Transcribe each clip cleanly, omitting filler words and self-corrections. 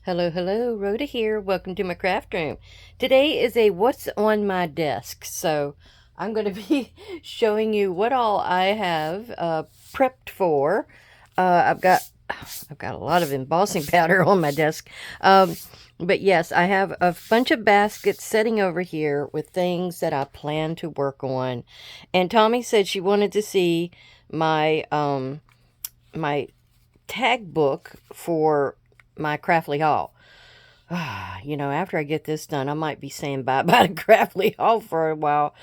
Hello, hello, Rhoda here. Welcome to my craft room. Today is a what's on my desk. So I'm going to be showing you what all I have prepped for. I've got a lot of embossing powder on my desk. But yes, I have a bunch of baskets sitting over here with things that I plan to work on. And Tommy said she wanted to see my tag book for my Craftly haul. After I get this done, I might be saying bye-bye to Craftly haul for a while.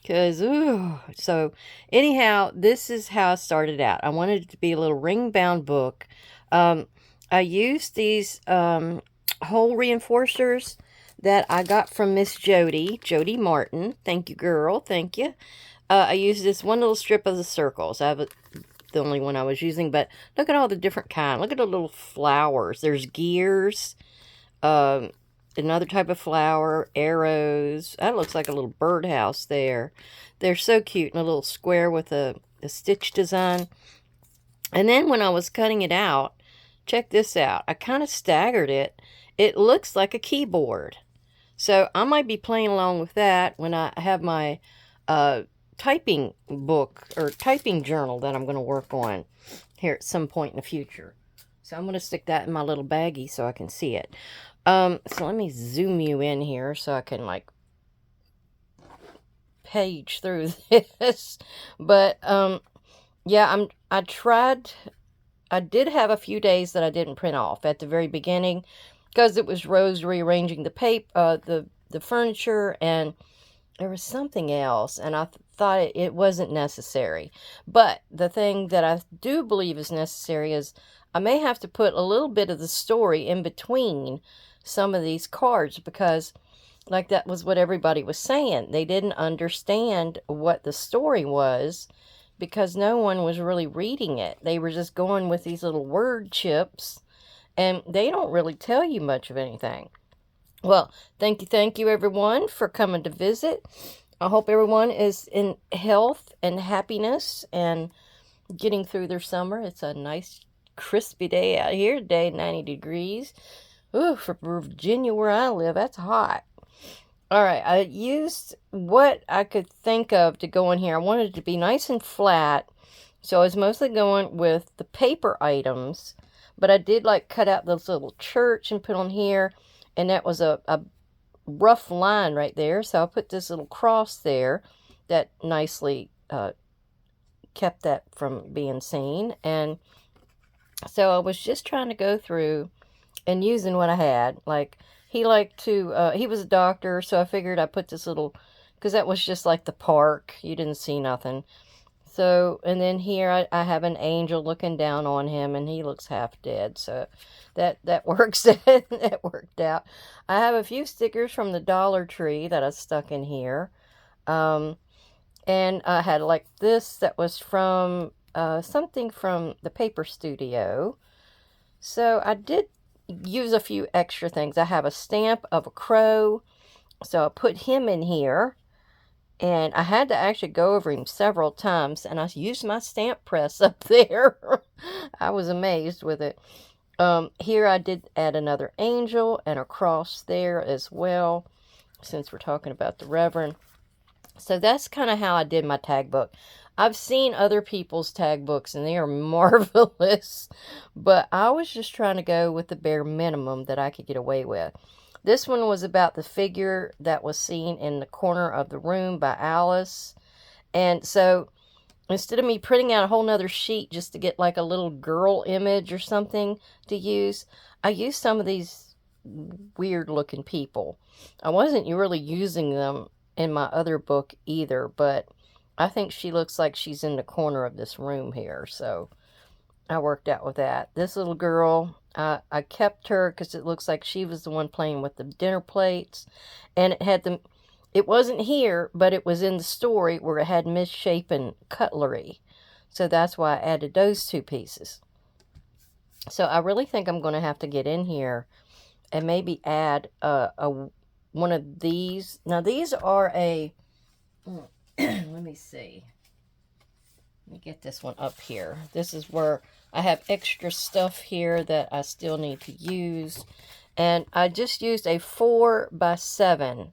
Because, ooh. So, anyhow, this is how I started out. I wanted it to be a little ring-bound book. I used these hole reinforcers that I got from Miss Jody Martin. Thank you, girl. Thank you. I used this one little strip of the circles. I have the only one I was using, but look at all the different kind. Look at the little flowers. There's gears, um, another type of flower, arrows. That looks like a little birdhouse there. They're so cute in a little square with a stitch design. And then when I was cutting it out, check this out. I kind of staggered it. It looks like a keyboard. So I might be playing along with that when I have my uh, typing book or typing journal that I'm going to work on here at some point in the future. So I'm going to stick that in my little baggie so I can see it. So let me zoom you in here so I can like page through this. But yeah, I did have a few days that I didn't print off at the very beginning because it was Rose rearranging the the furniture, and there was something else, and I thought it wasn't necessary. But the thing that I do believe is necessary is I may have to put a little bit of the story in between some of these cards because, like, that was what everybody was saying. They didn't understand what the story was because no one was really reading it. They were just going with these little word chips, and they don't really tell you much of anything. Well, thank you everyone for coming to visit. I hope everyone is in health and happiness and getting through their summer. It's a nice crispy day out here today, 90 degrees. Ooh, for Virginia where I live, that's hot. All right, I used what I could think of to go in here. I wanted it to be nice and flat, so I was mostly going with the paper items, but I did like cut out this little church and put on here, and that was a rough line right there, so I put this little cross there that nicely kept that from being seen. And so I was just trying to go through and using what I had. Like, he liked to, he was a doctor, so I figured I put this little, because that was just like the park. You didn't see nothing. So, and then here I have an angel looking down on him, and he looks half dead. So that works. That worked out. I have a few stickers from the Dollar Tree that I stuck in here. Um, and I had like this that was from something from the Paper Studio. So I did use a few extra things. I have a stamp of a crow, so I put him in here. And I had to actually go over him several times, and I used my stamp press up there. I was amazed with it. Here I did add another angel and a cross there as well, since we're talking about the Reverend. So that's kind of how I did my tag book. I've seen other people's tag books, and they are marvelous, but I was just trying to go with the bare minimum that I could get away with. This one was about the figure that was seen in the corner of the room by Alice. And so instead of me printing out a whole nother sheet just to get like a little girl image or something to use, I used some of these weird looking people. I wasn't really using them in my other book either, but I think she looks like she's in the corner of this room here. So I worked out with that. This little girl, I kept her because it looks like she was the one playing with the dinner plates. And it wasn't here, but it was in the story where it had misshapen cutlery. So that's why I added those two pieces. So I really think I'm going to have to get in here and maybe add one of these. Now these are let me see. Let me get this one up here. This is where I have extra stuff here that I still need to use. And I just used a 4x7.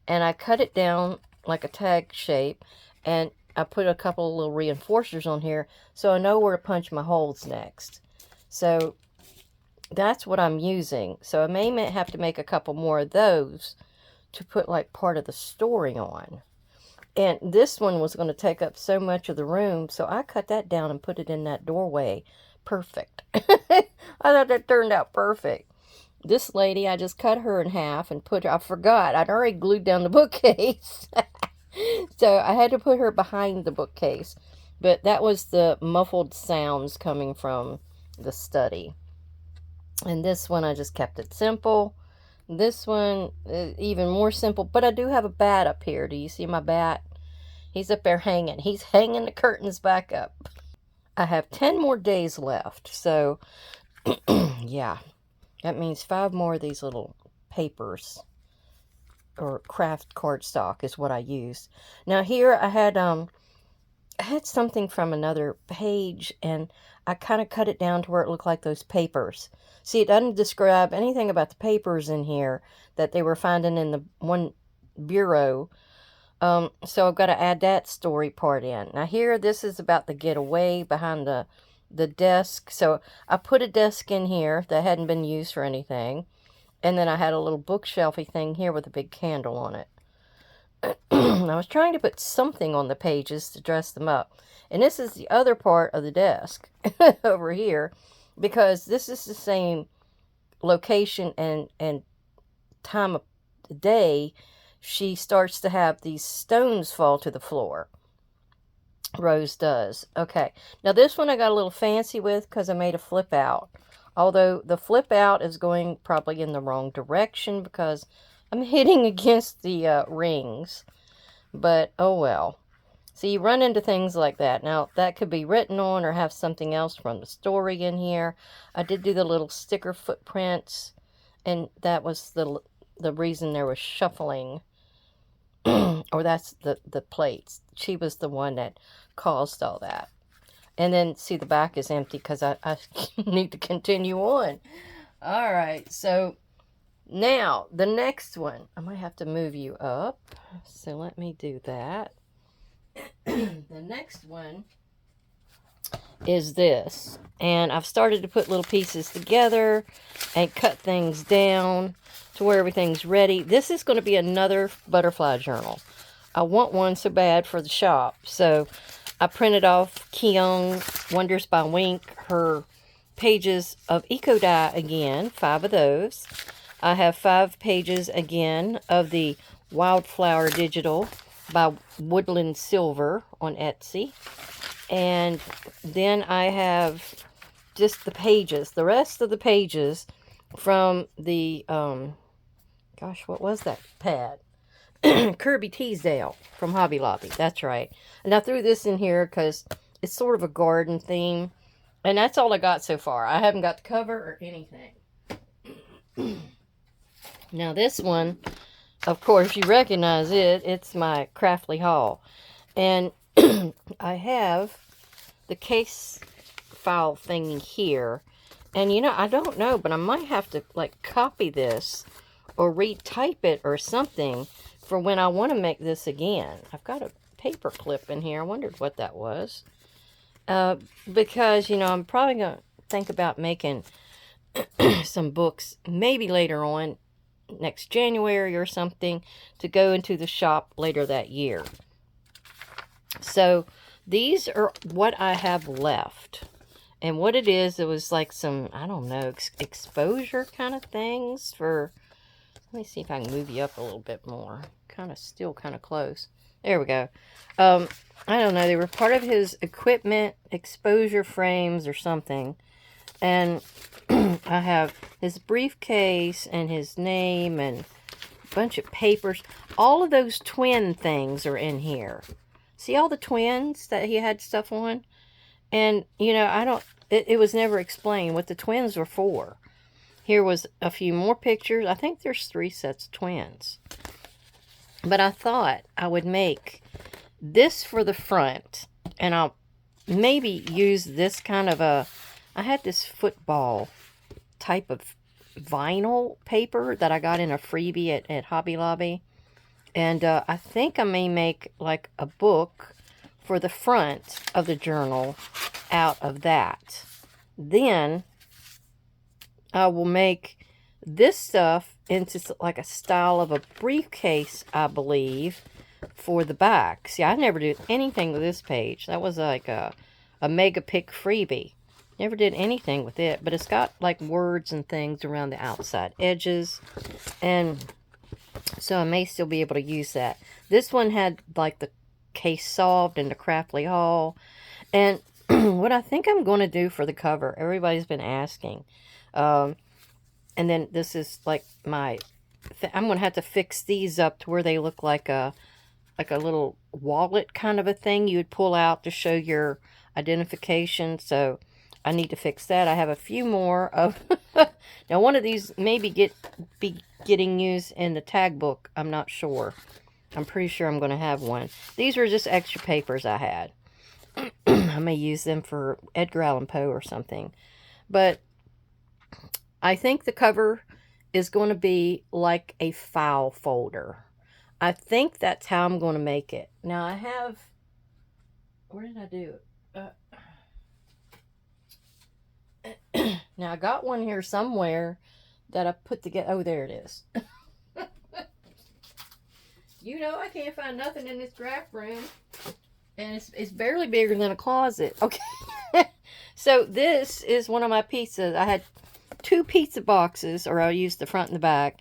And I cut it down like a tag shape. And I put a couple of little reinforcers on here so I know where to punch my holes next. So that's what I'm using. So I may have to make a couple more of those to put like part of the story on. And this one was going to take up so much of the room, so I cut that down and put it in that doorway. Perfect. I thought that turned out perfect. This lady, I just cut her in half and put her, I forgot, I'd already glued down the bookcase. So I had to put her behind the bookcase. But that was the muffled sounds coming from the study. And this one, I just kept it simple. This one, even more simple. But I do have a bat up here. Do you see my bat? He's up there hanging. He's hanging the curtains back up. I have 10 more days left. So, yeah. That means 5 more of these little papers. Or craft cardstock is what I used. Now here I had something from another page, and I kind of cut it down to where it looked like those papers. See, it doesn't describe anything about the papers in here that they were finding in the one bureau. So I've got to add that story part in. Now here, this is about the getaway behind the desk. So I put a desk in here that hadn't been used for anything. And then I had a little bookshelfy thing here with a big candle on it. I was trying to put something on the pages to dress them up. And this is the other part of the desk over here, because this is the same location and time of the day she starts to have these stones fall to the floor. Rose does. Okay. Now this one I got a little fancy with because I made a flip out. Although the flip out is going probably in the wrong direction because I'm hitting against the rings. But, oh well. So you run into things like that. Now, that could be written on or have something else from the story in here. I did do the little sticker footprints. And that was the reason there was shuffling. Or that's the plates. She was the one that caused all that. And then, see, the back is empty because I need to continue on. All right, so now, the next one. I might have to move you up. So let me do that. The next one is this. And I've started to put little pieces together and cut things down to where everything's ready. This is going to be another butterfly journal. I want one so bad for the shop. So I printed off Keong Wonders by Wink, her pages of Eco Dye again, 5 of those. I have 5 pages again of the Wildflower Digital by Woodland Silver on Etsy. And then I have just the pages, the rest of the pages from the, gosh, what was that pad? Kirby Teasdale from Hobby Lobby. That's right. And I threw this in here because it's sort of a garden theme. And that's all I got so far. I haven't got the cover or anything. Now this one, of course, you recognize it. It's my Craftly haul. And I have the case file thing here. And, you know, I don't know, but I might have to, like, copy this or retype it or something for when I want to make this again. I've got a paper clip in here. I wondered what that was. Because, you know, I'm probably going to think about making some books maybe later on, next January or something, to go into the shop later that year. So these are what I have left. And what it was like some, I don't know, exposure kind of things for, let me see if I can move you up a little bit more. Still kind of close. There we go. I don't know, they were part of his equipment exposure frames or something. And I have his briefcase and his name and a bunch of papers. All of those twin things are in here. See all the twins that he had stuff on? And, you know, it was never explained what the twins were for. Here was a few more pictures. I think there's 3 sets of twins. But I thought I would make this for the front. And I'll maybe use this kind of a I had this football type of vinyl paper that I got in a freebie at Hobby Lobby. And I think I may make like a book for the front of the journal out of that. Then I will make this stuff into like a style of a briefcase, I believe, for the back. See, I never did anything with this page. That was like a mega pick freebie. Never did anything with it, but it's got like words and things around the outside edges. And so I may still be able to use that. This one had like the case solved and the Craftly haul. And what I think I'm going to do for the cover, everybody's been asking. And then this is like my, I'm going to have to fix these up to where they look like a little wallet kind of a thing you would pull out to show your identification. So I need to fix that. I have a few more of, now one of these may be getting used in the tag book. I'm not sure. I'm pretty sure I'm going to have one. These were just extra papers I had. I may use them for Edgar Allan Poe or something. But I think the cover is going to be like a file folder. I think that's how I'm going to make it. Now I have, where did I do it? Now I got one here somewhere that I put together. Oh, there it is. You know, I can't find nothing in this draft room. And it's barely bigger than a closet. Okay. So this is one of my pizzas. I had 2 pizza boxes, or I used the front and the back,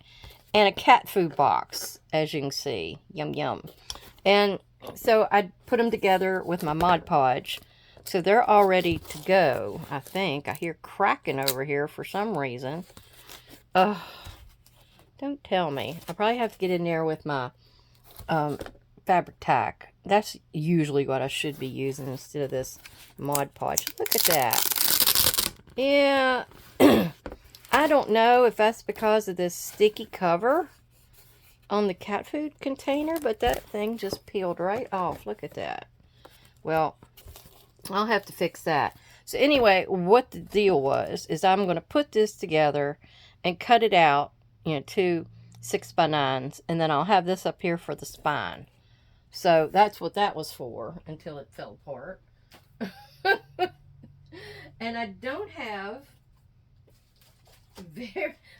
and a cat food box, as you can see. Yum, yum. And so I put them together with my Mod Podge. So they're all ready to go, I think. I hear cracking over here for some reason. Don't tell me. I probably have to get in there with my fabric tack. That's usually what I should be using instead of this Mod Podge. Look at that. Yeah. I don't know if that's because of this sticky cover on the cat food container, but that thing just peeled right off. Look at that. Well, I'll have to fix that. So anyway, what the deal was, is I'm going to put this together and cut it out, you know, 2 6x9s, and then I'll have this up here for the spine. So that's what that was for until it fell apart. And I don't have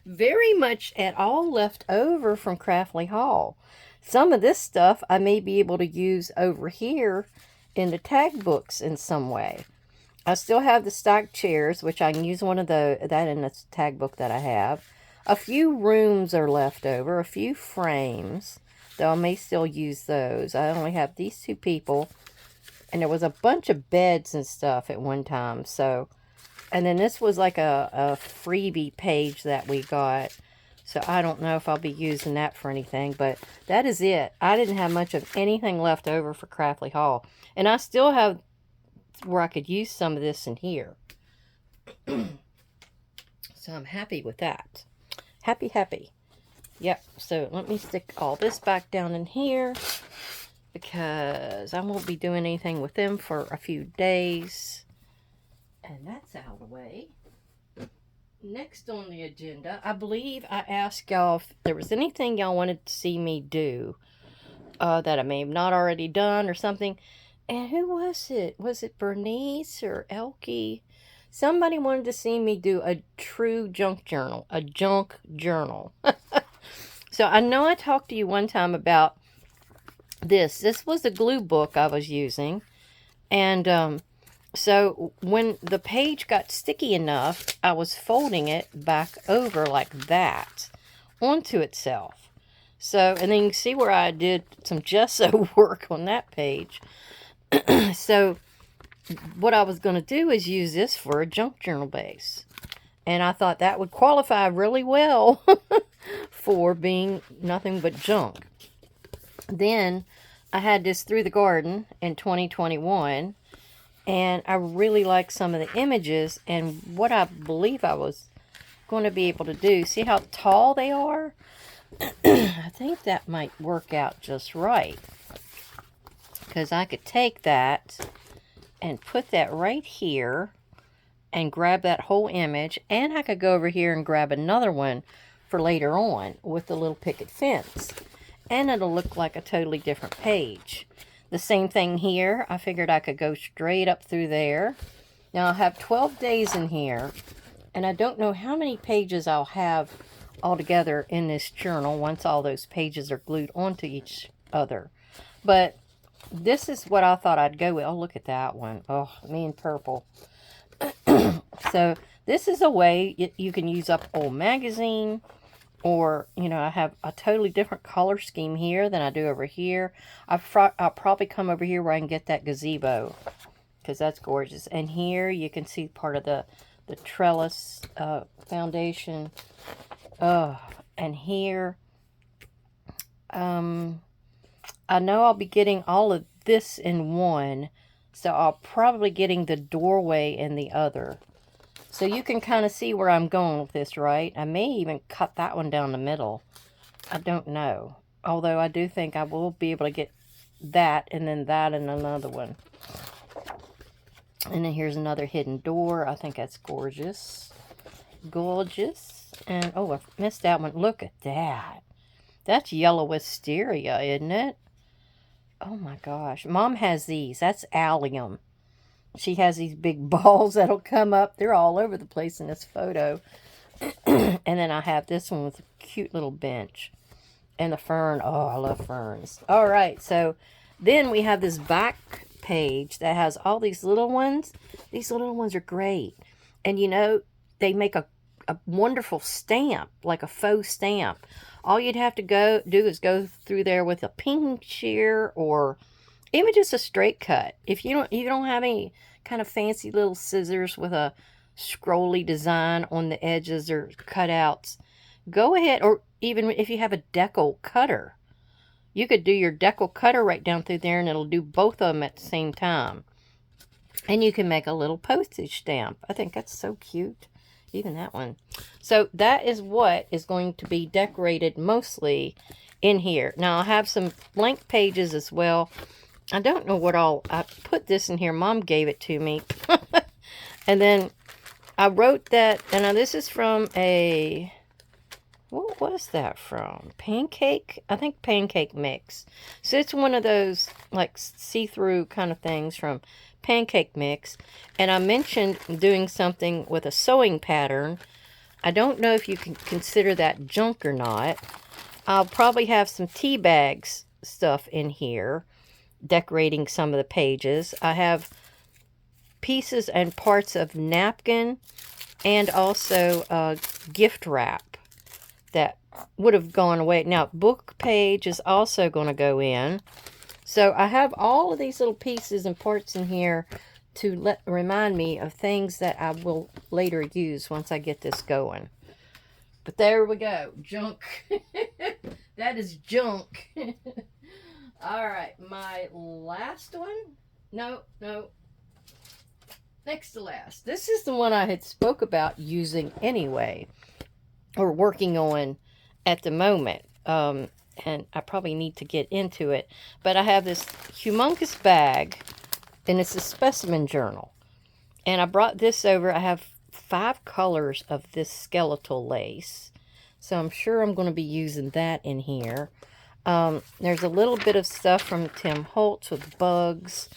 very much at all left over from Craftly haul. Some of this stuff I may be able to use over here in the tag books in some way. I still have the stacked chairs, which I can use one of that in the tag book that I have. A few rooms are left over, a few frames, though I may still use those. I only have these 2 people, and there was a bunch of beds and stuff at one time. So, and then this was like a freebie page that we got. So I don't know if I'll be using that for anything, but that is it. I didn't have much of anything left over for Craftly haul. And I still have where I could use some of this in here. So I'm happy with that. Happy. Yep, so let me stick all this back down in here because I won't be doing anything with them for a few days. And that's out of the way. Next on the agenda, I believe I asked y'all if there was anything y'all wanted to see me do that I may have not already done or something. And who was it? Was it Bernice or Elkie? Somebody wanted to see me do a true junk journal. A junk journal. So I know I talked to you one time about this. This was the glue book I was using. And so when the page got sticky enough, I was folding it back over like that onto itself. So, and then you can see where I did some gesso work on that page. So what I was going to do is use this for a junk journal base. And I thought that would qualify really well for being nothing but junk. Then I had this Through the Garden in 2021. And I really like some of the images. And what I believe I was going to be able to do. See how tall they are? I think that might work out just right. Because I could take that and put that right here and grab that whole image, and I could go over here and grab another one for later on with the little picket fence, and it'll look like a totally different page. The same thing here. I figured I could go straight up through there. Now I have 12 days in here, and I don't know how many pages I'll have altogether in this journal once all those pages are glued onto each other. But this is what I thought I'd go with. Oh, look at that one. Oh, me in purple. So this is a way you can use up old magazine, or, you know, I have a totally different color scheme here than I do over here. I'll probably come over here where I can get that gazebo, because that's gorgeous. And here you can see part of the trellis foundation. And here, I know I'll be getting all of this in one, so I'll probably getting the doorway in the other. So you can kind of see where I'm going with this, right? I may even cut that one down the middle. I don't know. Although I do think I will be able to get that and then that and another one. And then here's another hidden door. I think that's gorgeous. Gorgeous. And, oh, I missed that one. Look at that. That's yellow wisteria, isn't it? Oh, my gosh. Mom has these. That's allium. She has these big balls that'll come up. They're all over the place in this photo. And then I have this one with a cute little bench. And the fern. Oh, I love ferns. All right. So then we have this back page that has all these little ones. These little ones are great. And, you know, they make a wonderful stamp, like a faux stamp. All you'd have to do is go through there with a pin shear, or even just a straight cut. If you don't have any kind of fancy little scissors with a scrolly design on the edges or cutouts, go ahead. Or even if you have a decal cutter, you could do your decal cutter right down through there, and it'll do both of them at the same time. And you can make a little postage stamp. I think that's so cute. Even that one. So that is what is going to be decorated mostly in here. Now I have some blank pages as well. I don't know what all, I put this in here. Mom gave it to me. And then I wrote that, and this is from a, what was that from? Pancake? I think Pancake Mix. So it's one of those like see-through kind of things from Pancake Mix. And I mentioned doing something with a sewing pattern. I don't know if you can consider that junk or not. I'll probably have some tea bags stuff in here, decorating some of the pages. I have pieces and parts of napkin, and also gift wrap that would have gone away. Now, book page is also going to go in. So I have all of these little pieces and parts in here to remind me of things that I will later use once I get this going. But there we go. Junk. That is junk. All right. My last one. No. Next to last. This is the one I had spoke about using anyway, or working on at the moment. And I probably need to get into it. But I have this humongous bag, and it's a Specimen journal. And I brought this over. I have 5 colors of this skeletal lace. So I'm sure I'm going to be using that in here. There's a little bit of stuff from Tim Holtz with bugs.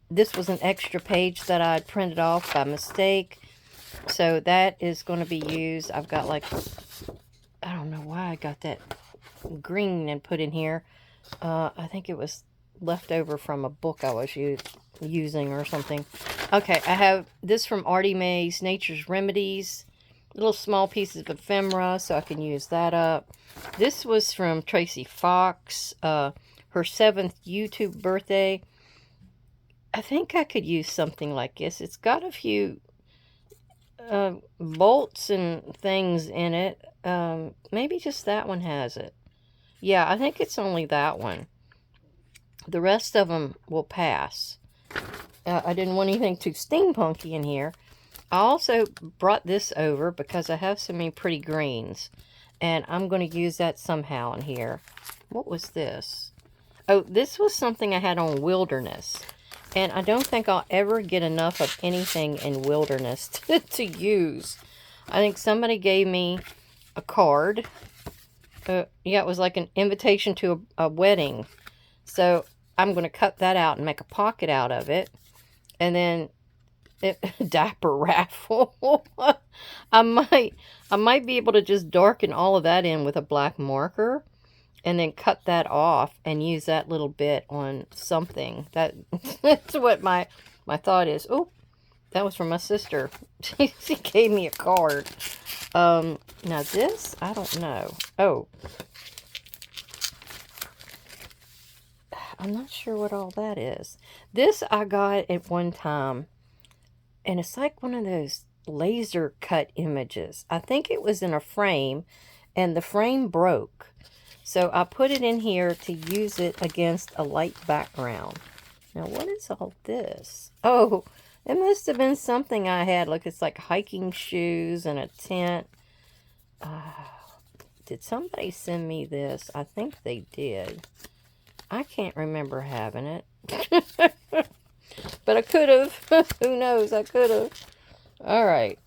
This was an extra page that I printed off by mistake. So that is going to be used. I've got like, I don't know why I got that green and put in here. I think it was left over from a book I was using or something. Okay, I have this from Artie Mae's Nature's Remedies. Little small pieces of ephemera, so I can use that up. This was from Tracy Fox, her 7th YouTube birthday. I think I could use something like this. It's got a few bolts and things in it. Maybe just that one has it. Yeah, I think it's only that one. The rest of them will pass. I didn't want anything too steampunky in here. I also brought this over because I have so many pretty greens. And I'm going to use that somehow in here. What was this? Oh, this was something I had on Wilderness. And I don't think I'll ever get enough of anything in wilderness to use. I think somebody gave me a card. Yeah, it was like an invitation to a wedding. So I'm going to cut that out and make a pocket out of it. And then diaper raffle. I might be able to just darken all of that in with a black marker and then cut that off and use that little bit on something. That's what my thought is. Oh, that was from my sister. She gave me a card. Now this, I don't know. Oh, I'm not sure what all that is. This I got at one time, and it's like one of those laser cut images. I think it was in a frame, and the frame broke. So I put it in here to use it against a light background. Now, what is all this? Oh, it must have been something I had. Look, it's like hiking shoes and a tent. Did somebody send me this? I think they did. I can't remember having it. But I could have. Who knows? I could have. All right.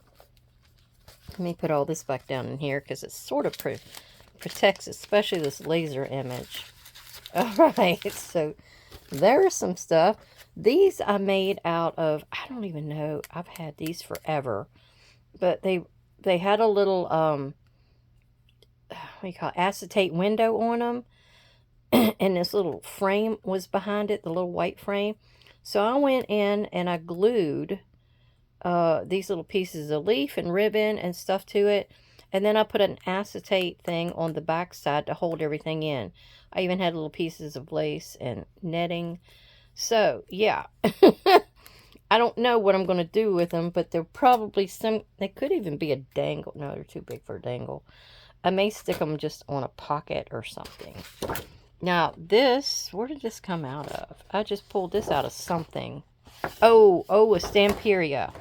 Let me put all this back down in here because it sort of protects, especially this laser image. All right. So there's some stuff. These I made out of, I don't even know. I've had these forever. But they had a little, what do you call it, acetate window on them. And this little frame was behind it, the little white frame. So I went in and I glued these little pieces of leaf and ribbon and stuff to it. And then I put an acetate thing on the back side to hold everything in. I even had little pieces of lace and netting. So, yeah. I don't know what I'm going to do with them, but they're probably some, they could even be a dangle. No, they're too big for a dangle. I may stick them just on a pocket or something. Now, this, where did this come out of? I just pulled this out of something. Oh, a Stamperia.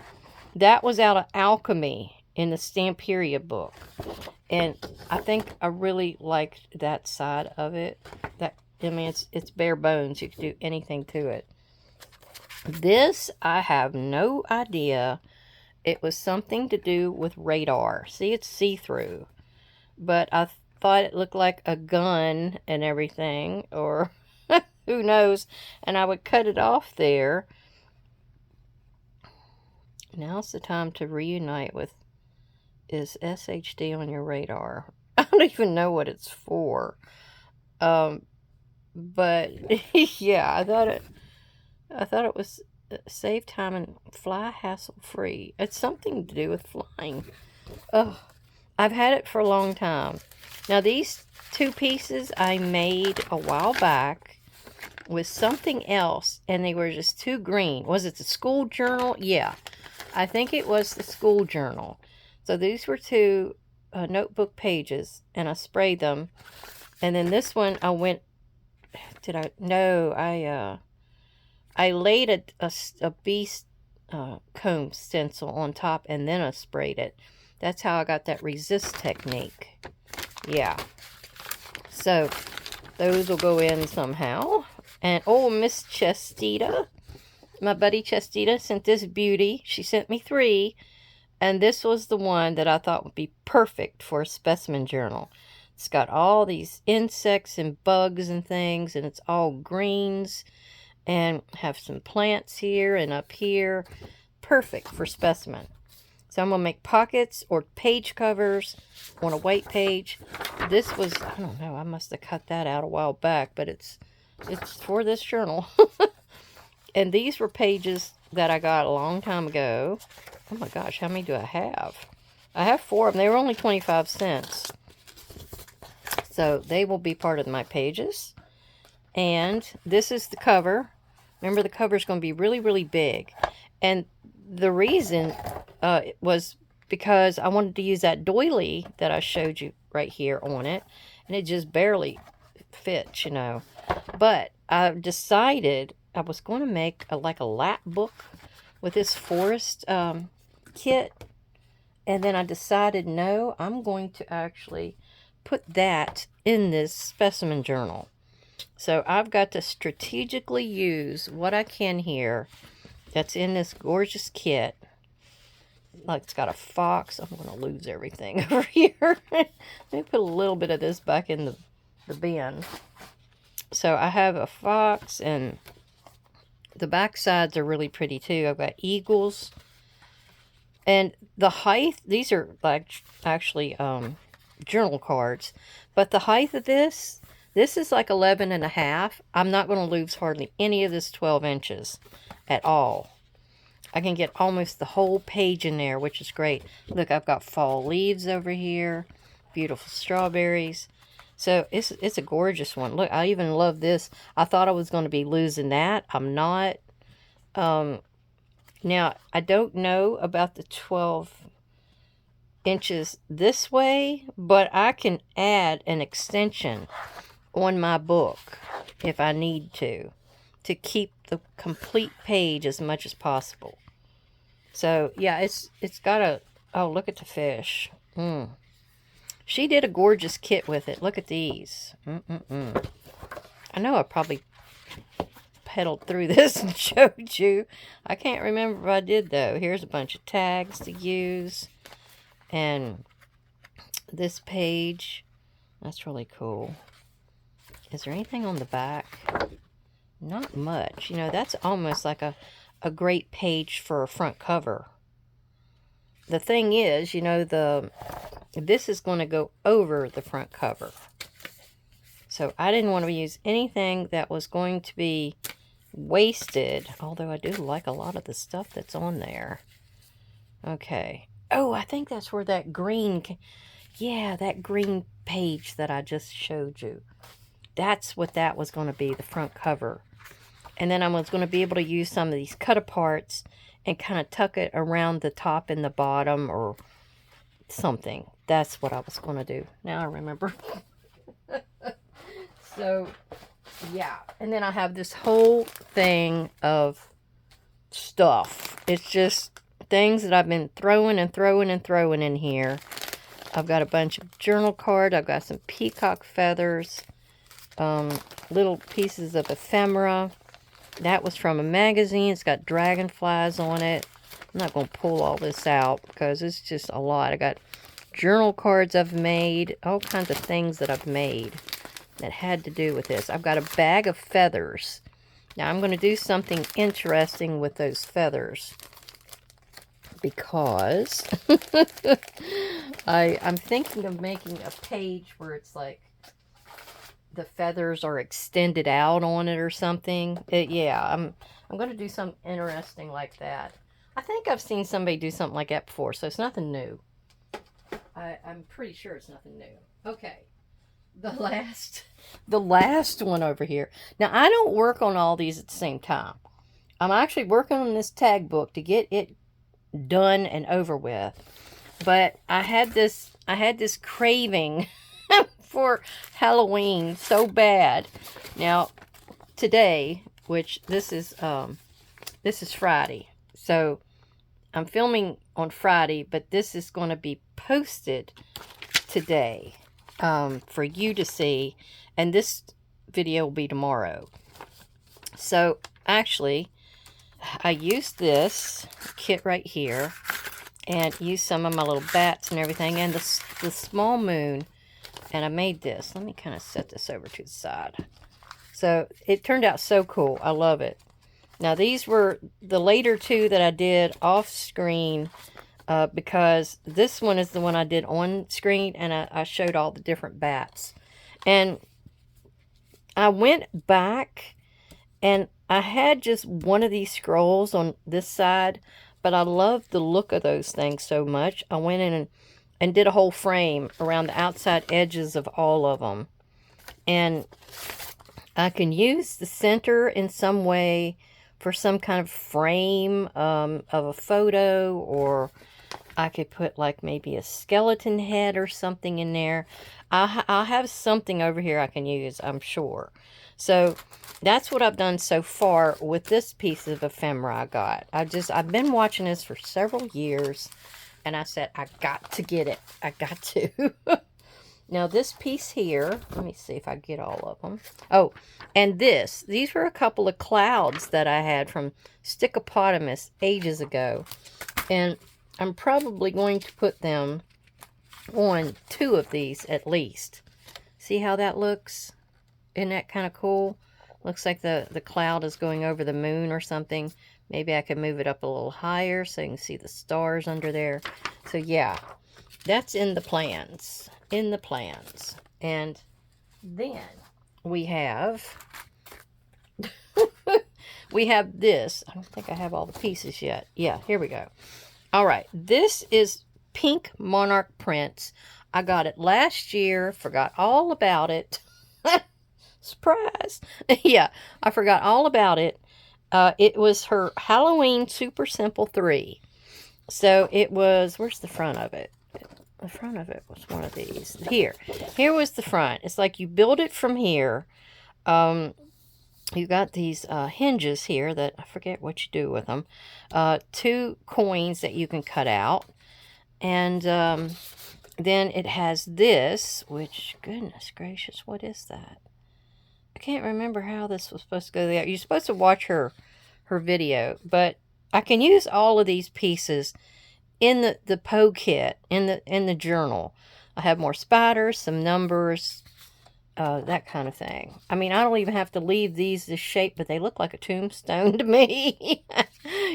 That was out of Alchemy in the Stamperia book. And I think I really liked that side of it. I mean, it's bare bones. You can do anything to it. This, I have no idea. It was something to do with radar. See, it's see-through. But I thought it looked like a gun and everything, or who knows, and I would cut it off there. Now's the time to reunite with, is SHD on your radar? I don't even know what it's for. But yeah, I thought it was save time and fly hassle free. It's something to do with flying. Oh, I've had it for a long time. Now, these two pieces I made a while back with something else, and they were just too green. Was it the school journal? Yeah, I think it was the school journal. So these were two notebook pages, and I sprayed them. And then this one, I went, I laid a bee comb stencil on top, and then I sprayed it. That's how I got that resist technique. Yeah. So, those will go in somehow. And, oh, Miss Chestita. My buddy Chestita sent this beauty. She sent me 3. And this was the one that I thought would be perfect for a specimen journal. It's got all these insects and bugs and things. And it's all greens. And have some plants here and up here. Perfect for specimen. So I'm going to make pockets or page covers on a white page. This was, I don't know, I must have cut that out a while back, but it's for this journal. And these were pages that I got a long time ago. Oh my gosh, how many do I have? I have 4 of them. They were only 25 cents. So they will be part of my pages. And this is the cover. Remember, the cover is going to be really, really big. And the reason was because I wanted to use that doily that I showed you right here on it. And it just barely fits, you know. But I decided I was going to make like a lap book with this forest kit. And then I decided, no, I'm going to actually put that in this specimen journal. So I've got to strategically use what I can here that's in this gorgeous kit. Like, it's got a fox. I'm going to lose everything over here. Let me put a little bit of this back in the bin. So I have a fox, and the back sides are really pretty too. I've got eagles. And the height, these are like actually journal cards. But the height of this is like 11.5. I'm not going to lose hardly any of this 12 inches at all. I can get almost the whole page in there, which is great. Look, I've got fall leaves over here. Beautiful strawberries. So it's a gorgeous one. Look, I even love this. I thought I was going to be losing that. I'm not. Now, I don't know about the 12 inches this way, but I can add an extension on my book if I need to keep the complete page as much as possible. So, yeah, it's got a... Oh, look at the fish. She did a gorgeous kit with it. Look at these. I know I probably pedaled through this and showed you. I can't remember if I did, though. Here's a bunch of tags to use. And this page. That's really cool. Is there anything on the back? Not much. You know, that's almost like a great page for a front cover. The thing is, you know, this is going to go over the front cover. So I didn't want to use anything that was going to be wasted. Although I do like a lot of the stuff that's on there. Okay. Oh, I think that's where that green... Yeah, that green page that I just showed you. That's what that was going to be, the front cover. And then I was going to be able to use some of these cut-aparts and kind of tuck it around the top and the bottom or something. That's what I was going to do. Now I remember. So, yeah. And then I have this whole thing of stuff. It's just things that I've been throwing and throwing and throwing in here. I've got a bunch of journal cards. I've got some peacock feathers. Little pieces of ephemera. That was from a magazine. It's got dragonflies on it. I'm not going to pull all this out because it's just a lot. I got journal cards I've made. All kinds of things that I've made that had to do with this. I've got a bag of feathers. Now I'm going to do something interesting with those feathers. Because I'm thinking of making a page where it's like the feathers are extended out on it or something. Yeah, I'm going to do something interesting like that. I think I've seen somebody do something like that before, so it's nothing new. I'm pretty sure it's nothing new. Okay, the last one over here. Now, I don't work on all these at the same time. I'm actually working on this tag book to get it done and over with. But I had this craving for Halloween so bad. Now, today, which this is Friday. So I'm filming on Friday, but this is going to be posted today for you to see, and this video will be tomorrow. So actually, I used this kit right here and used some of my little bats and everything, and the small moon, and I made this. Let me kind of set this over to the side. So it turned out so cool. I love it. Now, these were the later two that I did off screen because this one is the one I did on screen, and I showed all the different bats. And I went back, and I had just one of these scrolls on this side, but I loved the look of those things so much. I went in and did a whole frame around the outside edges of all of them. And I can use the center in some way for some kind of frame of a photo, or I could put like maybe a skeleton head or something in there. I'll have something over here I can use, I'm sure. So that's what I've done so far with this piece of ephemera I got. I've been watching this for several years, and I said, I got to get it. I got to. Now this piece here, let me see if I get all of them. Oh, and these were a couple of clouds that I had from Stickopotamus ages ago. And I'm probably going to put them on 2 of these at least. See how that looks? Isn't that kind of cool? Looks like the cloud is going over the moon or something. Maybe I can move it up a little higher so you can see the stars under there. So yeah, that's in the plans. In the plans. And then we have we have this. I don't think I have all the pieces yet. Yeah, here we go. All right, this is Pink Monarch Prince. I got it last year, forgot all about it. Surprise. Yeah, I forgot all about it. It was her Halloween Super Simple 3. So it was, where's the front of it? The front of it was one of these. Here was the front. It's like you build it from here. You got these hinges here that I forget what you do with them. 2 coins that you can cut out. And then it has this, which, goodness gracious, what is that? I can't remember how this was supposed to go there. You're supposed to watch her video, but I can use all of these pieces in the Poe kit, in the journal. I have more spiders, some numbers, that kind of thing. I mean, I don't even have to leave these this shape, but they look like a tombstone to me.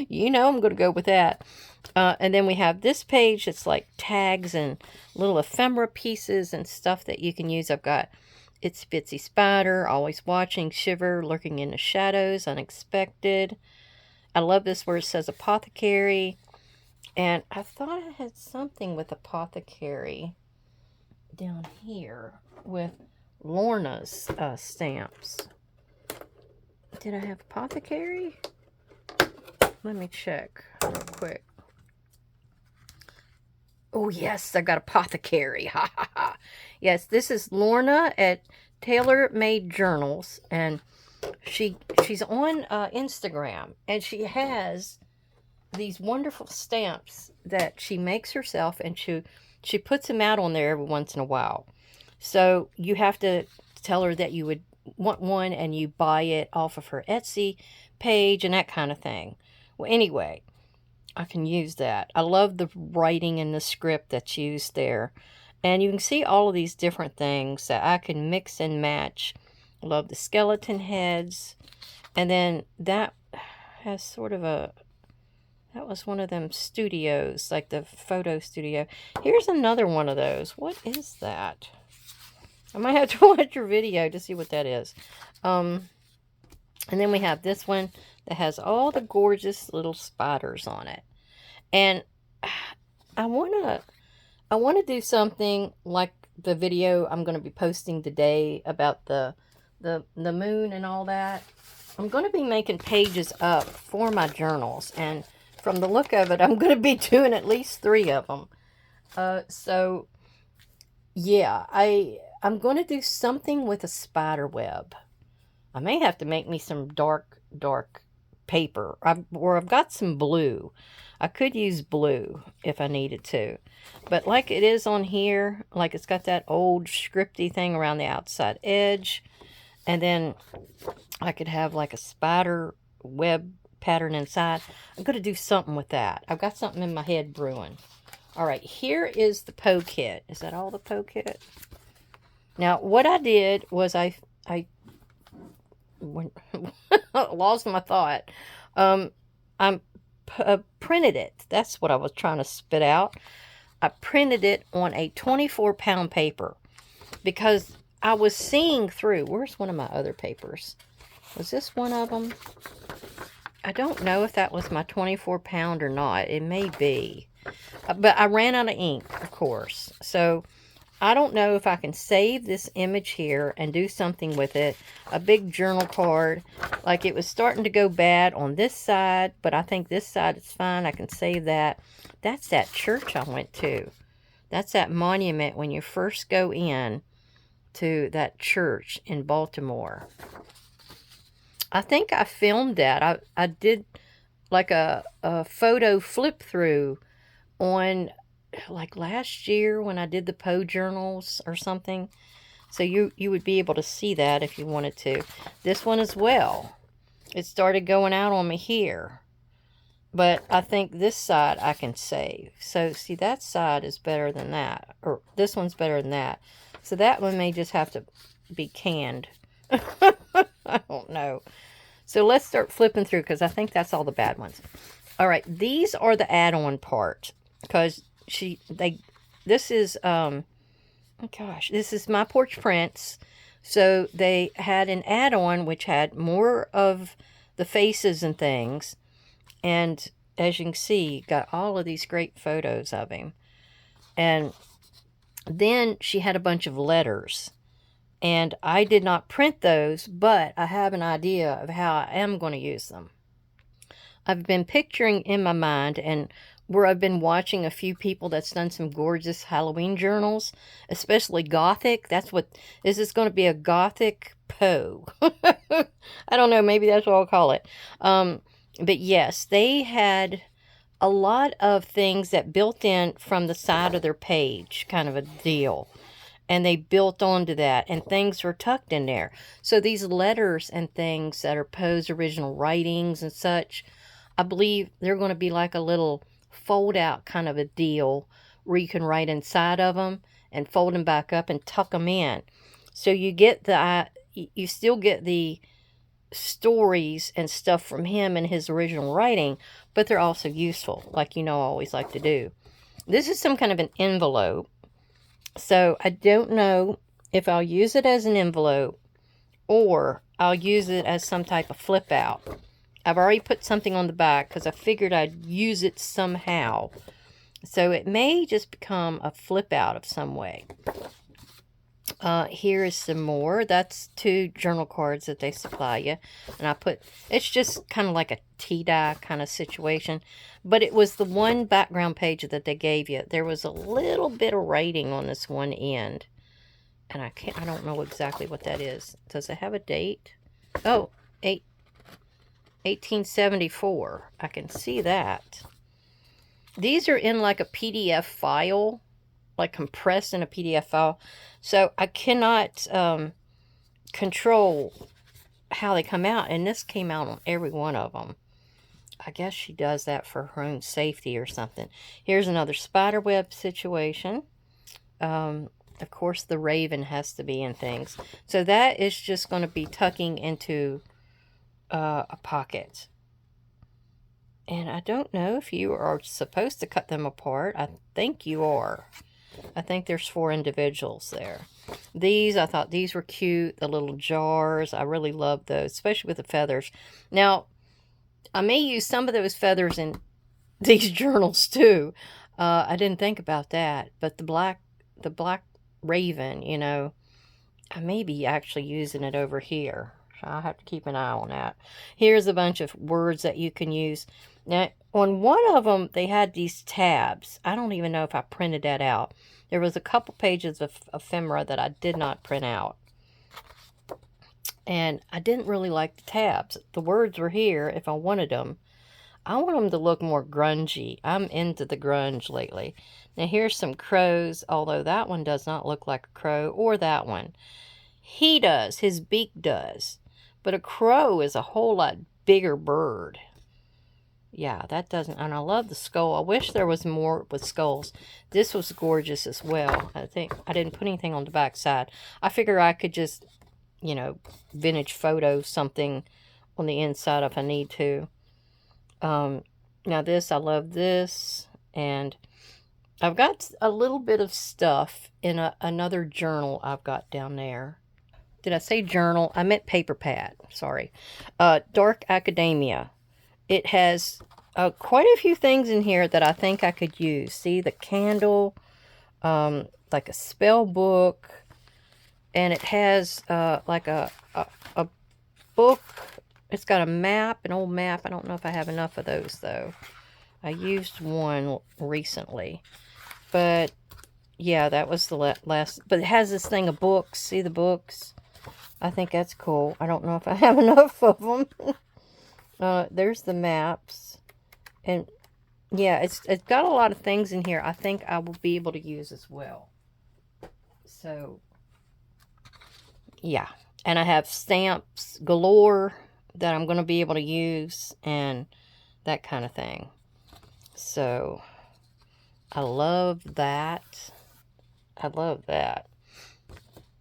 You know I'm going to go with that. And then we have this page. It's like tags and little ephemera pieces and stuff that you can use. I've got Itsy Bitsy Spider, Always Watching, Shiver, Lurking in the Shadows, Unexpected. I love this where it says Apothecary. And I thought I had something with Apothecary down here with Lorna's stamps. Did I have Apothecary? Let me check real quick. Oh, yes, I got Apothecary. Ha, ha, ha. Yes, this is Lorna at Tailor Made Journals. And she's on Instagram. And she has these wonderful stamps that she makes herself. And she puts them out on there every once in a while. So you have to tell her that you would want one and you buy it off of her Etsy page and that kind of thing. Well, anyway, I can use that. I love the writing and the script that's used there. And you can see all of these different things that I can mix and match. I love the skeleton heads. And then that has sort of a... That was one of them studios, like the photo studio. Here's another one of those. What is that? I might have to watch your video to see what that is. And then we have this one that has all the gorgeous little spiders on it. And I want to do something like the video I'm going to be posting today about the moon and all that. I'm going to be making pages up for my journals. And from the look of it, I'm going to be doing at least 3 of them. So, yeah, I'm going to do something with a spider web. I may have to make me some dark paper. I've got some blue. I could use blue if I needed to. But like it is on here, like it's got that old scripty thing around the outside edge. And then I could have like a spider web pattern inside. I'm going to do something with that. I've got something in my head brewing. All right, here is the Poe kit. Is that all the Poe kit? Now, what I did was I lost my thought. I printed it. That's what I was trying to spit out. I printed it on a 24-pound paper because I was seeing through. Where's one of my other papers? Was this one of them? I don't know if that was my 24-pound or not. It may be. But I ran out of ink, of course. So I don't know if I can save this image here and do something with it. A big journal card. Like it was starting to go bad on this side, but I think this side is fine. I can save that. That's that church I went to. That's that monument when you first go in to that church in Baltimore. I think I filmed that. I did like a photo flip through on like last year when I did the Poe journals or something. So you would be able to see that if you wanted to. This one as well. It started going out on me here. But I think this side I can save. So see, that side is better than that. Or this one's better than that. So that one may just have to be canned. I don't know. So let's start flipping through because I think that's all the bad ones. All right, these are the add-on part. Because this is, oh gosh, this is My Porch Prince. So they had an add-on which had more of the faces and things. And as you can see, got all of these great photos of him. And then she had a bunch of letters. And I did not print those, but I have an idea of how I am going to use them. I've been picturing in my mind, and where I've been watching a few people that's done some gorgeous Halloween journals, especially Gothic. This is going to be a Gothic Poe. I don't know, maybe that's what I'll call it. But yes, they had a lot of things that built in from the side of their page, kind of a deal. And they built onto that, and things were tucked in there. So these letters and things that are Poe's original writings and such, I believe they're going to be like a little fold-out kind of a deal where you can write inside of them and fold them back up and tuck them in. So you still get the stories and stuff from him and his original writing, but they're also useful, like I always like to do. This is some kind of an envelope, so I don't know if I'll use it as an envelope or I'll use it as some type of flip out. I've already put something on the back because I figured I'd use it somehow, so it may just become a flip out of some way. Here is some more. That's 2 journal cards that they supply you. And it's just kind of like a tea dye kind of situation. But it was the one background page that they gave you. There was a little bit of writing on this one end. And I don't know exactly what that is. Does it have a date? Oh, 1874. I can see that. These are in like a PDF file, like compressed in a PDF file. So I cannot control how they come out. And this came out on every one of them. I guess she does that for her own safety or something. Here's another spiderweb situation. Of course, the raven has to be in things. So that is just going to be tucking into a pocket. And I don't know if you are supposed to cut them apart. I think you are. I think there's 4 individuals there. I thought these were cute. The little jars. I really love those, especially with the feathers. Now, I may use some of those feathers in these journals too. I didn't think about that. But the black raven, I may be actually using it over here. So I'll have to keep an eye on that. Here's a bunch of words that you can use. Now, on one of them, they had these tabs. I don't even know if I printed that out. There was a couple pages of ephemera that I did not print out. And I didn't really like the tabs. The words were here if I wanted them. I want them to look more grungy. I'm into the grunge lately. Now, here's some crows, although that one does not look like a crow, or that one. He does. His beak does. But a crow is a whole lot bigger bird. Yeah, that doesn't... And I love the skull. I wish there was more with skulls. This was gorgeous as well. I think I didn't put anything on the back side. I figure I could just, vintage photo something on the inside if I need to. Now this, I love this. And I've got a little bit of stuff in another journal I've got down there. Did I say journal? I meant paper pad. Sorry. Dark Academia. It has quite a few things in here that I think I could use. See, the candle, like a spell book, and it has like a book. It's got a map, an old map. I don't know if I have enough of those, though. I used one recently. But, yeah, that was the last. But it has this thing of books. See the books? I think that's cool. I don't know if I have enough of them. There's the maps. And yeah, it's got a lot of things in here I think I will be able to use as well. So, yeah. And I have stamps galore that I'm going to be able to use and that kind of thing. So, I love that. I love that.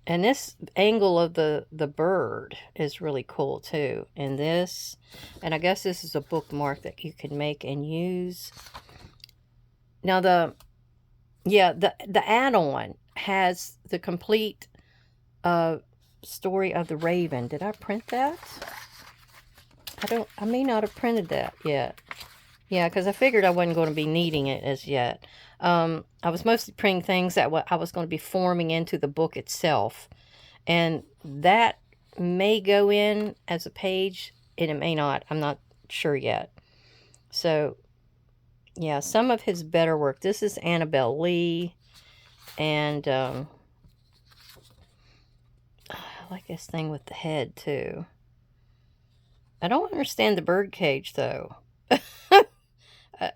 And this angle of the bird is really cool too. And this, and I guess this is a bookmark that you can make and use. Now the add-on has the complete story of the Raven. Did I print that? I may not have printed that yet. Yeah, because I figured I wasn't going to be needing it as yet. I was mostly printing things that I was going to be forming into the book itself. And that may go in as a page, and it may not. I'm not sure yet. So, yeah, some of his better work. This is Annabelle Lee. And I like this thing with the head, too. I don't understand the bird cage, though.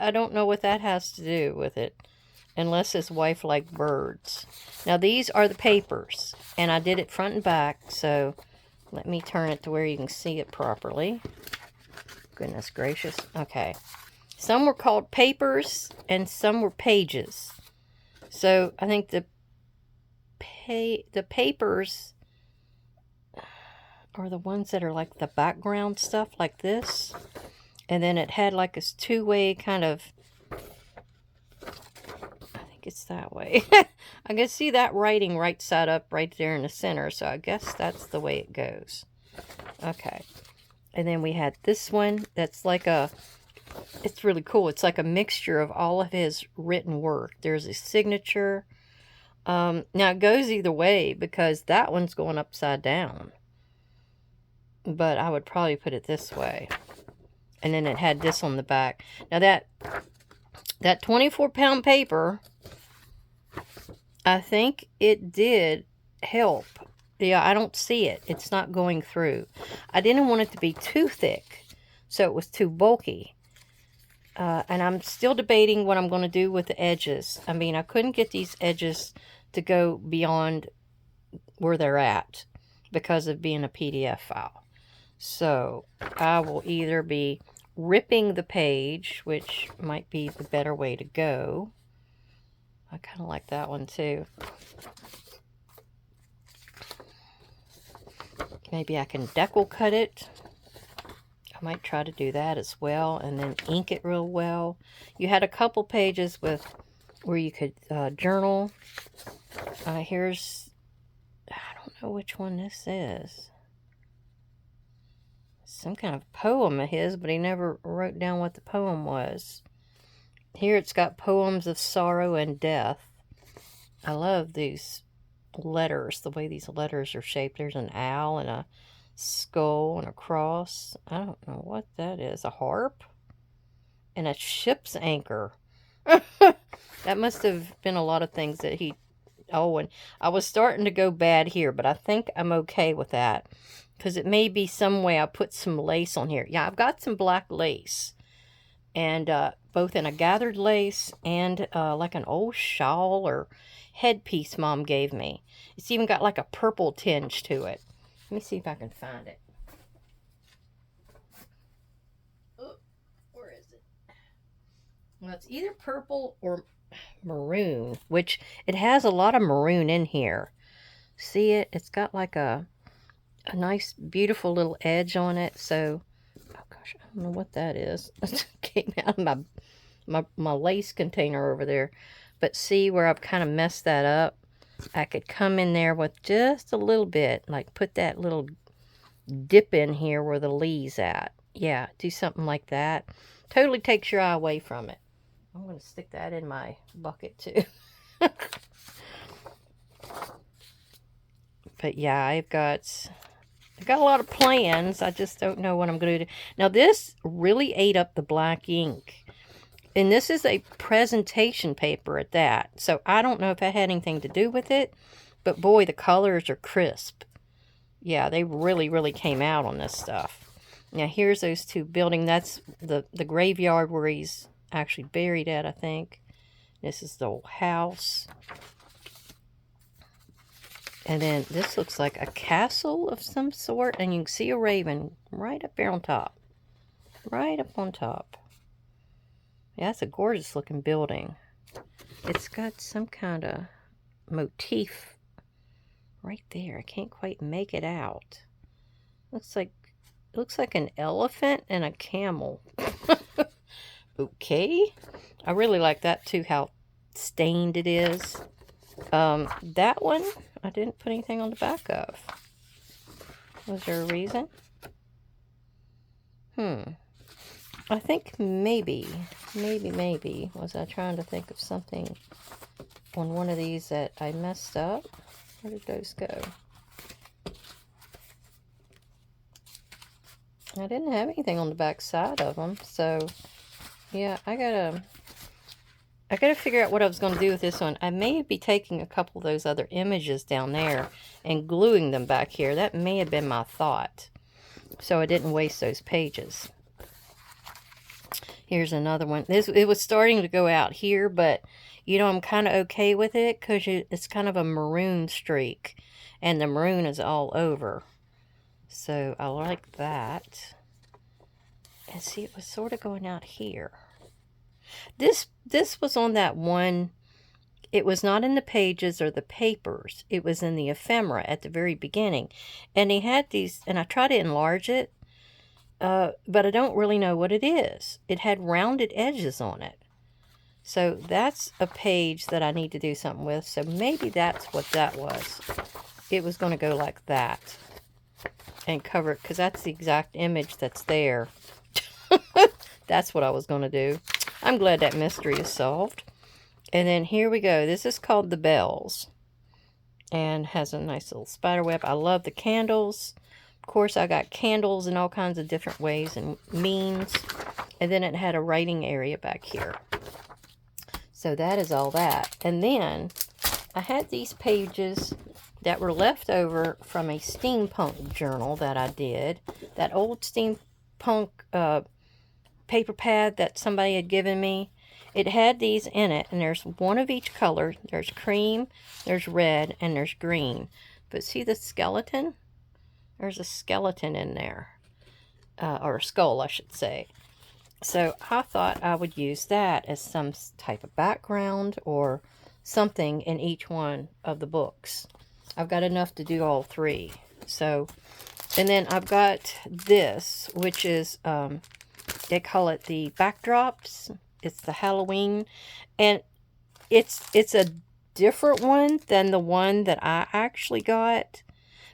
I don't know what that has to do with it. Unless his wife liked birds. Now, these are the papers. And I did it front and back, so let me turn it to where you can see it properly. Goodness gracious. Okay. Some were called papers, and some were pages. So, I think the papers are the ones that are like the background stuff, like this. And then it had like a two-way kind of... it's that way. I can see that writing right side up right there in the center, so I guess that's the way it goes. Okay. And then we had this one that's like it's really cool. It's like a mixture of all of his written work. There's a signature. Now it goes either way because that one's going upside down. But I would probably put it this way. And then it had this on the back. Now that 24-pound paper, I think it did help. Yeah, I don't see it. It's not going through. I didn't want it to be too thick, so it was too bulky. And I'm still debating what I'm going to do with the edges. I mean, I couldn't get these edges to go beyond where they're at because of being a PDF file. So, I will either be ripping the page, which might be the better way to go. I kind of like that one too. Maybe I can decal cut it. I might try to do that as well, and then ink it real well. You had a couple pages with where you could journal. Here's, I don't know which one this is. Some kind of poem of his, but he never wrote down what the poem was. Here it's got poems of sorrow and death. I love these letters, the way these letters are shaped. There's an owl and a skull and a cross. I don't know what that is. A harp? And a ship's anchor. That must have been a lot of things that he... Oh, and I was starting to go bad here, but I think I'm okay with that. Because it may be some way I put some lace on here. Yeah, I've got some black lace. And both in a gathered lace and like an old shawl or headpiece Mom gave me. It's even got like a purple tinge to it. Let me see if I can find it. Oh, where is it? Well, it's either purple or maroon, which it has a lot of maroon in here. See it? It's got like a nice, beautiful little edge on it. So, oh gosh, I don't know what that is. It came out of my lace container over there. But see where I've kind of messed that up? I could come in there with just a little bit, like put that little dip in here where the lee's at. Yeah, do something like that. Totally takes your eye away from it. I'm going to stick that in my bucket too. But yeah, I've got a lot of plans. I just don't know what I'm going to do. Now this really ate up the black ink. And this is a presentation paper at that. So I don't know if that had anything to do with it. But boy, the colors are crisp. Yeah, they really, really came out on this stuff. Now here's those two buildings. That's the graveyard where he's actually buried at, I think. This is the old house. And then this looks like a castle of some sort. And you can see a raven right up there on top. Right up on top. Yeah, that's a gorgeous looking building. It's got some kind of motif right there. I can't quite make it out. Looks like an elephant and a camel. Okay. I really like that too, how stained it is. That one, I didn't put anything on the back of. Was there a reason? I think maybe, was I trying to think of something on one of these that I messed up? Where did those go? I didn't have anything on the back side of them, so yeah, I gotta figure out what I was going to do with this one. I may be taking a couple of those other images down there and gluing them back here. That may have been my thought, so I didn't waste those pages. Here's another one. It was starting to go out here, but you know, I'm kind of okay with it because it's kind of a maroon streak, and the maroon is all over. So I like that. And see, it was sort of going out here. This was on that one. It was not in the pages or the papers. It was in the ephemera at the very beginning. And he had these, and I tried to enlarge it, but I don't really know what it is. It had rounded edges on it. So that's a page that I need to do something with. So maybe that's what that was. It was going to go like that and cover it, because that's the exact image that's there. That's what I was going to do. I'm glad that mystery is solved. And then here we go. This is called The Bells. And has a nice little spider web. I love the candles. Of course, I got candles in all kinds of different ways and means. And then it had a writing area back here. So that is all that. And then I had these pages that were left over from a steampunk journal that I did. That old steampunk paper pad that somebody had given me. It had these in it, and there's one of each color. There's cream, there's red, and there's green. But see the skeleton? There's a skeleton in there. Or a skull, I should say. So I thought I would use that as some type of background or something in each one of the books. I've got enough to do all three. So, and then I've got this, which is, they call it the backdrops. It's the Halloween. And it's a different one than the one that I actually got.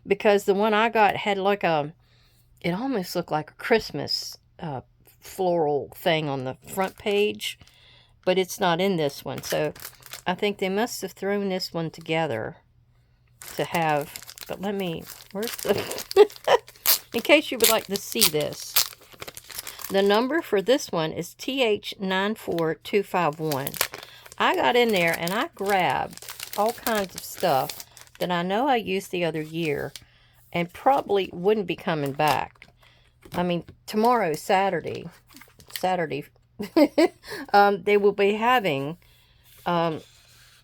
Because the one I got had like it almost looked like a Christmas floral thing on the front page, but it's not in this one. So I think they must have thrown this one together to have, but let me, where's the, in case you would like to see this, the number for this one is TH94251. I got in there and I grabbed all kinds of stuff that I know I used the other year and probably wouldn't be coming back. I mean, tomorrow, Saturday, they will be having,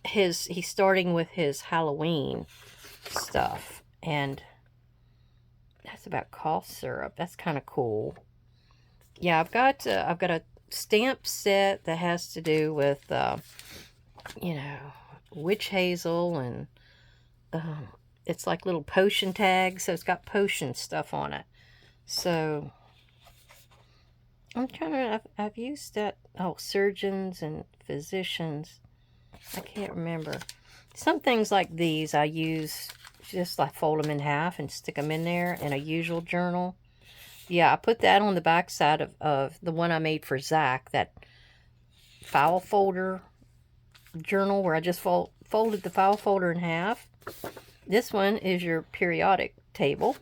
he's starting with his Halloween stuff, and that's about cough syrup. That's kind of cool. Yeah, I've got a stamp set that has to do with, you know, witch hazel, and it's like little potion tags, so it's got potion stuff on it. So I'm trying to, I've used that, oh, surgeons and physicians. I can't remember. Some things like these I use, just like fold them in half and stick them in there in a usual journal. Yeah, I put that on the back side of the one I made for Zach, that file folder journal where I just folded the file folder in half. This one is your periodic table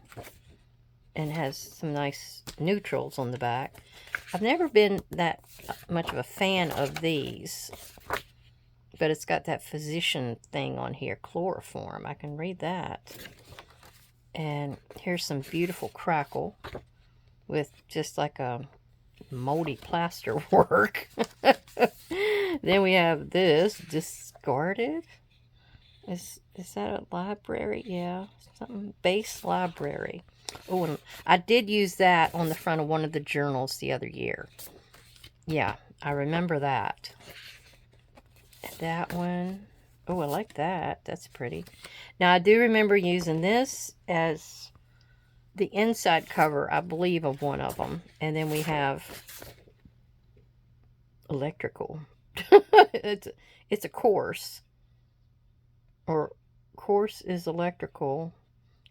and has some nice neutrals on the back. I've never been that much of a fan of these, but it's got that physician thing on here, chloroform. I can read that. And here's some beautiful crackle with just like a moldy plaster work. Then we have this, discarded. Is that a library? Yeah, something, base library. Oh, and I did use that on the front of one of the journals the other year. Yeah, I remember that. That one. Oh, I like that. That's pretty. Now, I do remember using this as the inside cover, I believe, of one of them. And then we have electrical. It's a course. Or course is electrical.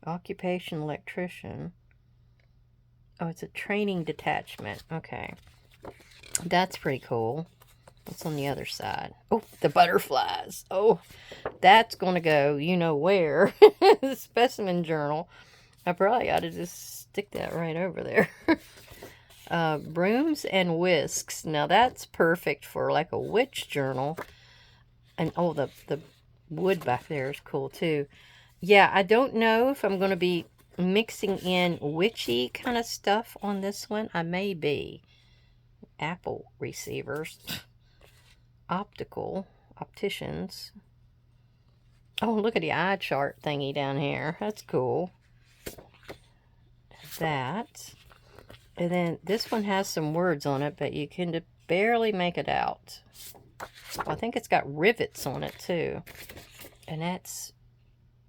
Occupation electrician. Oh, it's a training detachment. Okay. That's pretty cool. What's on the other side? Oh, the butterflies. Oh, that's going to go, you know where. The specimen journal. I probably ought to just stick that right over there. Brooms and whisks. Now, that's perfect for like a witch journal. And, oh, the wood back there is cool, too. Yeah, I don't know if I'm going to be mixing in witchy kind of stuff on this one. I may be. Apple receivers. Opticians. Oh, look at the eye chart thingy down here. That's cool. That. And then this one has some words on it, but you can barely make it out. I think it's got rivets on it, too. And that's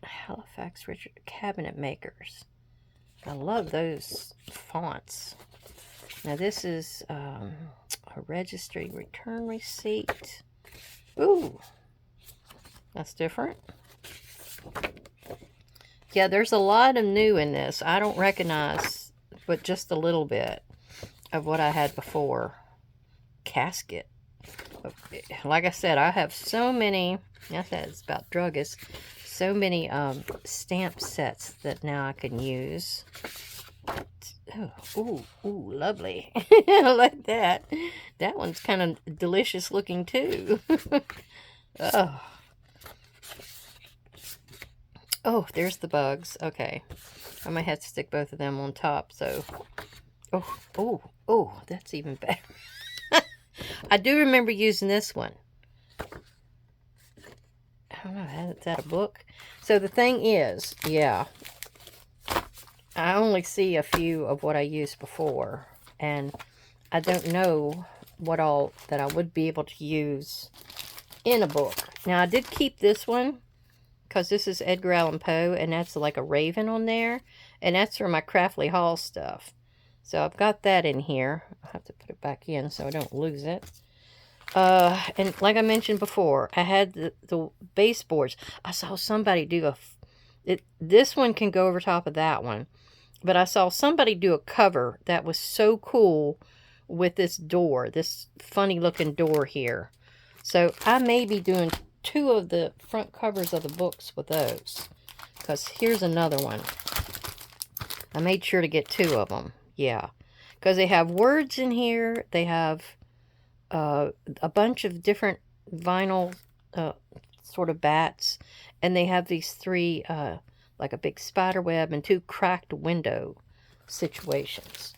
Halifax Richard Cabinet Makers. I love those fonts. Now, this is a registry return receipt. Ooh, that's different. Yeah, there's a lot of new in this. I don't recognize, but just a little bit of what I had before. Casket. Like I said, I have so many, I said it's about druggists, so many stamp sets that now I can use. Oh, ooh, lovely. I like that. That one's kind of delicious looking too. Oh. Oh, there's the bugs. Okay. I might have to stick both of them on top, so. Oh, that's even better. I do remember using this one. I don't know, is that a book? So the thing is, yeah, I only see a few of what I used before, and I don't know what all that I would be able to use in a book. Now, I did keep this one, because this is Edgar Allan Poe, and that's like a raven on there, and that's for my Craftly Hall stuff. So I've got that in here. I'll have to put it back in so I don't lose it. And like I mentioned before, I had the baseboards. I saw somebody do this one can go over top of that one. But I saw somebody do a cover that was so cool with this door, this funny looking door here. So I may be doing 2 of the front covers of the books with those. Because here's another one. I made sure to get 2 of them. Yeah. Because they have words in here. They have a bunch of different vinyl sort of bats. And they have these 3, like a big spider web and 2 cracked window situations.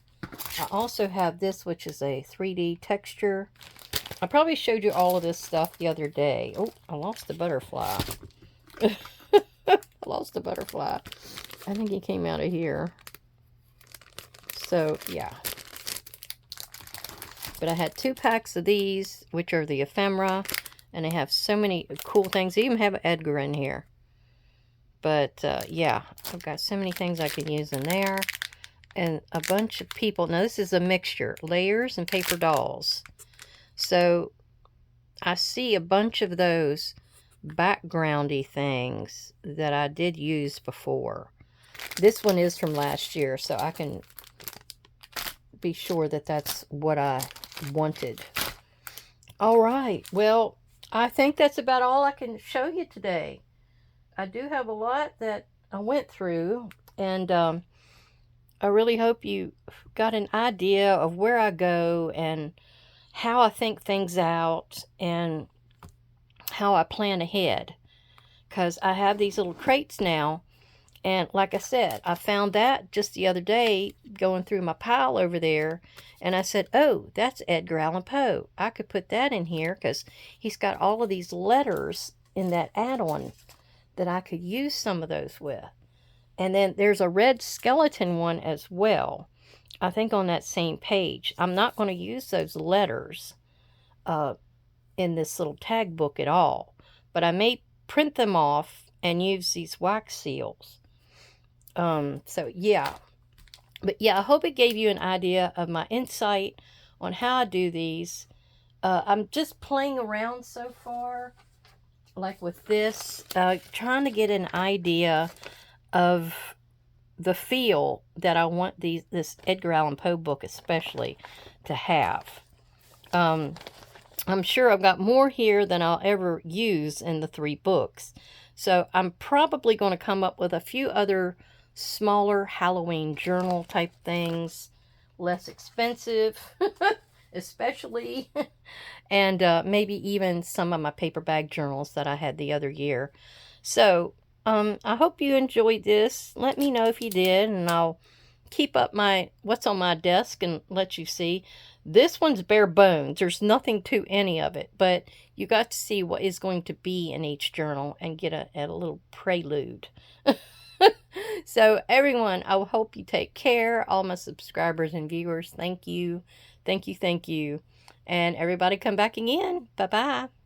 I also have this, which is a 3D texture. I probably showed you all of this stuff the other day. Oh, I lost the butterfly. I lost the butterfly. I think he came out of here. So, yeah. But I had 2 packs of these, which are the ephemera. And they have so many cool things. They even have Edgar in here. But, yeah, I've got so many things I can use in there. And a bunch of people. Now, this is a mixture. Layers and paper dolls. So, I see a bunch of those backgroundy things that I did use before. This one is from last year, so I can be sure that that's what I wanted. All right. Well, I think that's about all I can show you today. I do have a lot that I went through, and I really hope you got an idea of where I go and how I think things out and how I plan ahead. Because I have these little crates now, And like I said, I found that just the other day going through my pile over there. And I said, oh, that's Edgar Allan Poe. I could put that in here because he's got all of these letters in that add-on that I could use some of those with. And then there's a red skeleton one as well, I think on that same page. I'm not going to use those letters in this little tag book at all, but I may print them off and use these wax seals. So yeah, but yeah, I hope it gave you an idea of my insight on how I do these. I'm just playing around so far, like with this, trying to get an idea of the feel that I want this Edgar Allan Poe book especially to have. I'm sure I've got more here than I'll ever use in the 3 books. So I'm probably going to come up with a few other smaller Halloween journal type things, less expensive, especially, and maybe even some of my paper bag journals that I had the other year. So I hope you enjoyed this. Let me know if you did, and I'll keep up what's on my desk and let you see. This one's bare bones. There's nothing to any of it, but you got to see what is going to be in each journal and get a little prelude. So everyone, I hope you take care. All my subscribers and viewers, thank you. Thank you, thank you. And everybody come back again. Bye-bye.